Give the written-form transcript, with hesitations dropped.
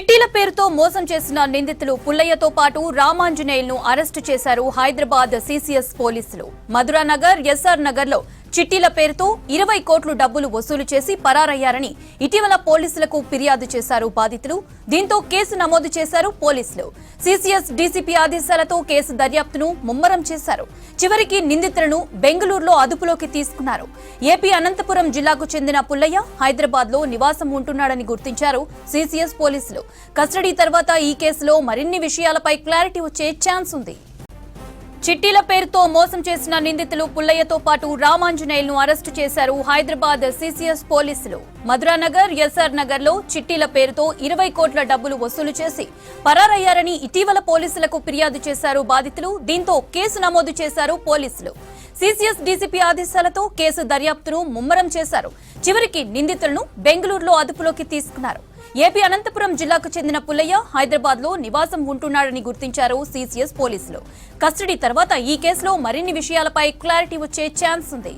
చిట్టీల పేరుతో మోసం చేసిన నిందితులు పుల్లయ్యతో పాటు రామాంజనేయులను అరెస్టు చేశారు హైదరాబాద్ సిసిఎస్ పోలీసులు. మధురానగర్, ఎస్ఆర్ నగర్ లో చిట్టీల పేరుతో 20 కోట్లు డబ్బులు వసూలు చేసి పరారయ్యారని ఇటీవల పోలీసులకు ఫిర్యాదు చేశారు బాధితులు. దీంతో కేసు నమోదు చేశారు పోలీసులు. సిసిఎస్ డీసీపీ ఆదేశాలతో కేసు దర్యాప్తును ముమ్మరం చేశారు. చివరికి నిందితులను బెంగళూరులో అదుపులోకి తీసుకున్నారు. ఏపీ అనంతపురం జిల్లాకు చెందిన పుల్లయ్య హైదరాబాద్ లో నివాసం ఉంటున్నాడని గుర్తించారు సిసిఎస్ పోలీసులు. కస్టడీ తర్వాత ఈ కేసులో మరిన్ని విషయాలపై క్లారిటీ వచ్చే ఛాన్స్ ఉంది. చిట్టీల పేరుతో మోసం చేసిన నిందితులు పుల్లయ్యతో పాటు రామాంజనేయులను అరెస్టు చేశారు హైదరాబాద్ సిసిఎస్ పోలీసులు. మధురానగర్, ఎస్ఆర్ నగర్ లో చిట్టీల పేరుతో 20 కోట్ల డబ్బులు వసూలు చేసి పరారయ్యారని ఇటీవల పోలీసులకు ఫిర్యాదు చేశారు బాధితులు. దీంతో కేసు నమోదు చేశారు పోలీసులు. సిసిఎస్ డీసీపీ ఆదేశాలతో కేసు దర్యాప్తును ముమ్మరం చేశారు. చివరికి నిందితులను బెంగళూరులో అదుపులోకి తీసుకున్నారు. ఏపీ అనంతపురం జిల్లాకు చెందిన పుల్లయ్య హైదరాబాద్ లో నివాసం ఉంటున్నాడని గుర్తించారు సిసిఎస్ పోలీసులు. కస్టడీ తర్వాత ఈ కేసులో మరిన్ని విషయాలపై క్లారిటీ వచ్చే ఛాన్స్ ఉంది.